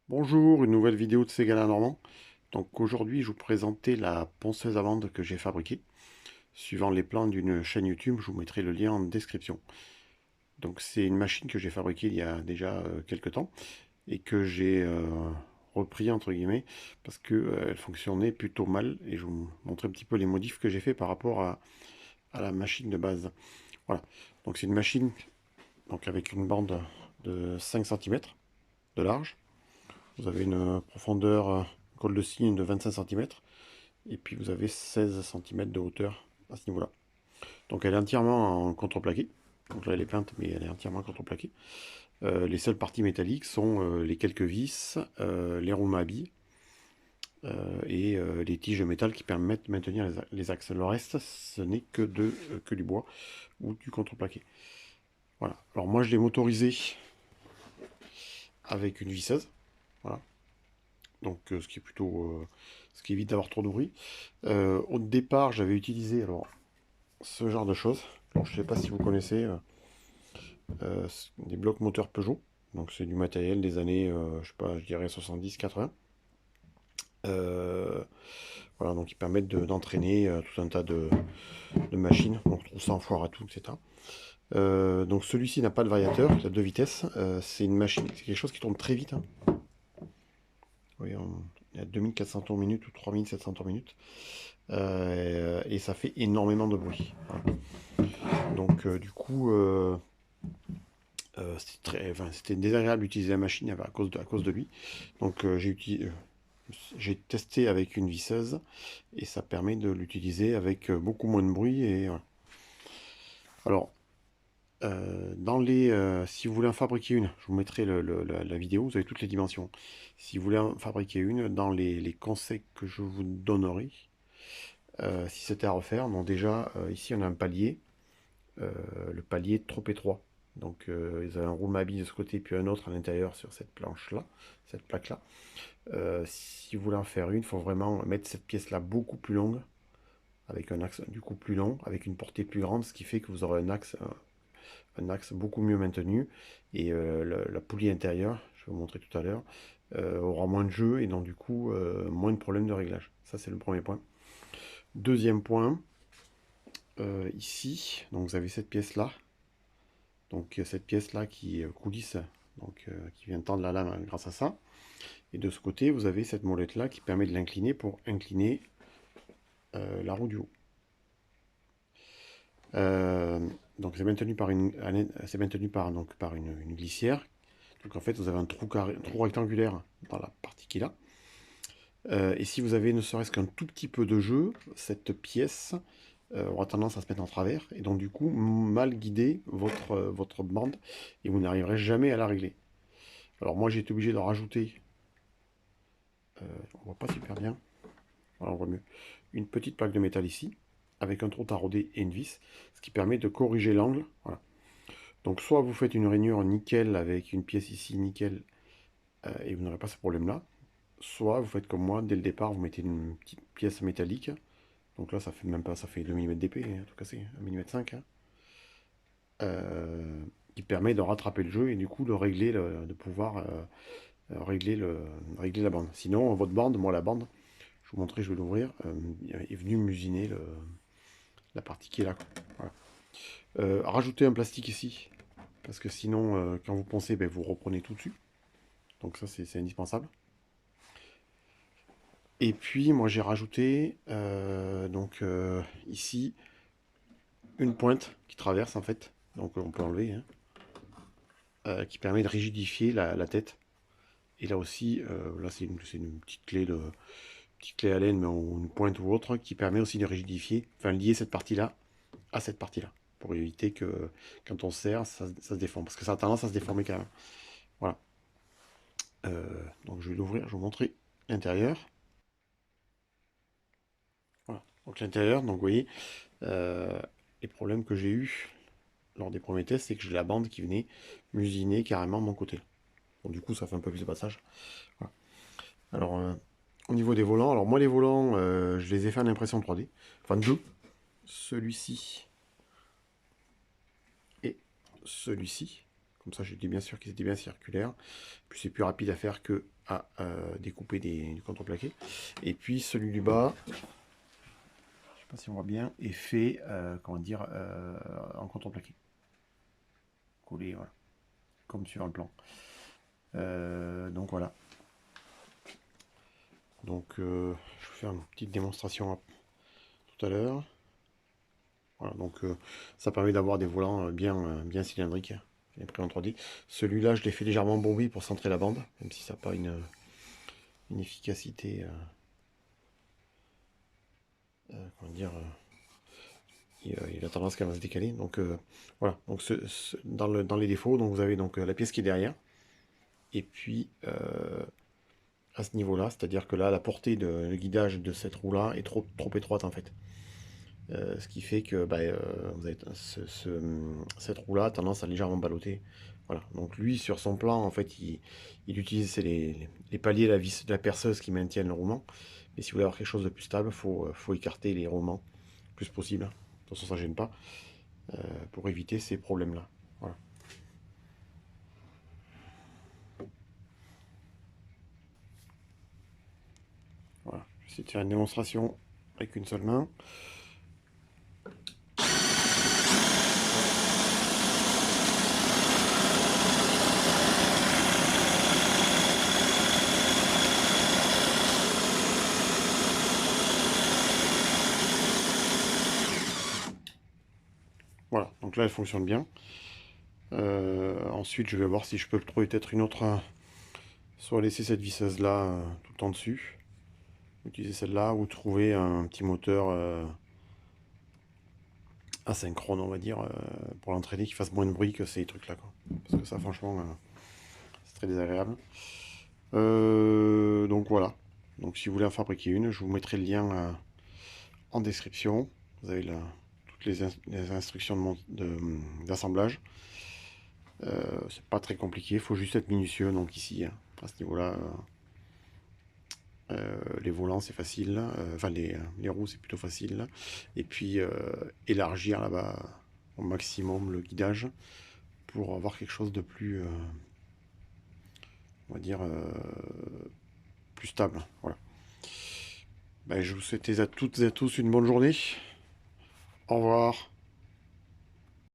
Bonjour, une nouvelle vidéo de Ségala Normand. Donc aujourd'hui, je vous présentais la ponceuse à vente que j'ai fabriquée. Suivant les plans d'une chaîne YouTube, je vous mettrai le lien en description. Donc c'est une machine que j'ai fabriquée il y a déjà quelques temps et que j'ai repris entre guillemets parce que elle fonctionnait plutôt mal et je vous montrer un petit peu les modifs que j'ai fait par rapport à la machine de base. Voilà. Donc c'est une machine donc avec une bande de 5 cm de large. Vous avez une profondeur col de cygne de 25 cm et puis vous avez 16 cm de hauteur à ce niveau-là. Donc elle est entièrement en contreplaqué. Donc là elle est peinte mais elle est entièrement contreplaquée. Les seules parties métalliques sont les quelques vis, les roues à billes et les tiges de métal qui permettent de maintenir les axes. Le reste ce n'est que du bois ou du contreplaqué. Voilà. Alors moi je l'ai motorisé avec une visseuse. Voilà. Donc ce qui est plutôt ce qui évite d'avoir trop de bruit. Au départ, j'avais utilisé alors ce genre de choses. Alors, je ne sais pas si vous connaissez des blocs moteurs Peugeot. Donc c'est du matériel des années, je sais pas, je dirais 70-80. Euh, voilà, donc ils permettent d'entraîner tout un tas de machines. On retrouve ça en foire à tout, etc. Donc celui-ci n'a pas de variateur, il a deux vitesses. C'est une machine, c'est quelque chose qui tourne très vite, hein. Oui, il y a 2400 tours minute ou 3700 tours minute. Et ça fait énormément de bruit. Voilà. Donc du coup, c'était désagréable d'utiliser la machine à cause de lui. Donc j'ai testé avec une visseuse et ça permet de l'utiliser avec beaucoup moins de bruit. Et, voilà. Alors, si vous voulez en fabriquer une, je vous mettrai la vidéo, vous avez toutes les dimensions. Si vous voulez en fabriquer une, dans les conseils que je vous donnerai, si c'était à refaire, bon déjà, ici on a un palier. Le palier est trop étroit. Donc ils avaient un roue de ce côté, puis un autre à l'intérieur sur cette planche-là, cette plaque-là. Si vous voulez en faire une, il faut vraiment mettre cette pièce-là beaucoup plus longue, avec un axe du coup plus long, avec une portée plus grande, ce qui fait que vous aurez un axe beaucoup mieux maintenu. Et la poulie intérieure, je vais vous montrer tout à l'heure, aura moins de jeu et donc du coup moins de problèmes de réglage. Ça c'est le premier point. Deuxième point, ici, donc vous avez cette pièce-là. Donc cette pièce-là qui coulisse, donc qui vient tendre la lame grâce à ça. Et de ce côté, vous avez cette molette-là qui permet de l'incliner pour incliner la roue du haut. Euh, donc c'est maintenu par une glissière. Donc en fait, vous avez un trou rectangulaire dans la partie qui est là. Et si vous avez ne serait-ce qu'un tout petit peu de jeu, cette pièce aura tendance à se mettre en travers et donc du coup mal guider votre bande et vous n'arriverez jamais à la régler. Alors moi j'ai été obligé de rajouter, on voit pas super bien, voilà, on voit mieux, une petite plaque de métal ici, avec un trou taraudé et une vis, ce qui permet de corriger l'angle. Voilà. Donc soit vous faites une rainure nickel avec une pièce ici nickel et vous n'aurez pas ce problème-là, soit vous faites comme moi, dès le départ vous mettez une petite pièce métallique, donc là ça fait même pas, ça fait 2 mm d'épée, hein, tout cassé, 1 mm 5, hein, qui permet de rattraper le jeu et du coup de régler, de pouvoir régler la bande. Sinon votre bande, moi la bande, je vous montrerai, je vais l'ouvrir, est venu m'usiner la partie qui est là, quoi. Voilà. Rajouter un plastique ici, parce que sinon, quand vous poncez, ben, vous reprenez tout dessus. Donc ça, c'est indispensable. Et puis, moi, j'ai rajouté, ici, une pointe qui traverse, en fait. Donc on peut enlever, hein, qui permet de rigidifier la tête. Et là aussi, là, c'est une petite clé Allen, mais une pointe ou autre, qui permet aussi de rigidifier, enfin, lier cette partie-là à cette partie-là, pour éviter que quand on serre, ça se déforme, parce que ça a tendance à se déformer quand même. Voilà. Donc je vais l'ouvrir, je vais vous montrer l'intérieur. Voilà. Donc l'intérieur, donc vous voyez, euh, les problèmes que j'ai eu lors des premiers tests, c'est que j'ai la bande qui venait m'usiner carrément de mon côté. Bon, du coup, ça fait un peu plus de passage. Voilà. Alors, au niveau des volants, alors moi les volants, je les ai fait en impression 3D. Enfin deux. Celui-ci et celui-ci. Comme ça, j'étais bien sûr qu'ils étaient bien circulaires. Puis c'est plus rapide à faire que à découper du contreplaqué. Et puis celui du bas, je sais pas si on voit bien, est fait comment dire, en contreplaqué. Collé, voilà, comme sur le plan. Donc voilà. Donc je vais faire une petite démonstration tout à l'heure. Voilà, donc ça permet d'avoir des volants bien cylindriques, imprimés en 3D. Celui-là, je l'ai fait légèrement bombé pour centrer la bande, même si ça n'a pas une efficacité, comment dire, il a tendance quand même à se décaler. Donc voilà, donc dans les défauts, donc vous avez donc la pièce qui est derrière, et puis à ce niveau-là, c'est-à-dire que là, la portée de le guidage de cette roue-là est trop étroite en fait. Ce qui fait que bah, vous avez cette roue-là a tendance à légèrement balloter. Voilà. Donc lui, sur son plan, en fait, il utilise les paliers, la vis de la perceuse qui maintiennent le roulement. Mais si vous voulez avoir quelque chose de plus stable, faut écarter les roulements le plus possible. De toute façon, ça ne gêne pas, pour éviter ces problèmes-là. Voilà. Voilà. Je vais essayer de faire une démonstration avec une seule main. Voilà, donc là elle fonctionne bien. Ensuite, je vais voir si je peux trouver peut-être une autre, soit laisser cette visseuse là tout en dessus, utiliser celle-là, ou trouver un petit moteur asynchrone, on va dire, pour l'entraîner, qui fasse moins de bruit que ces trucs là, quoi. Parce que ça, franchement, c'est très désagréable. Donc voilà, donc si vous voulez en fabriquer une, je vous mettrai le lien en description. Vous avez toutes les instructions d'assemblage. C'est pas très compliqué, il faut juste être minutieux. Donc ici, à ce niveau-là, les volants c'est facile, enfin les roues c'est plutôt facile. Et puis élargir là-bas au maximum le guidage pour avoir quelque chose de plus, on va dire, plus stable. Voilà. Ben, je vous souhaite à toutes et à tous une bonne journée. Au revoir.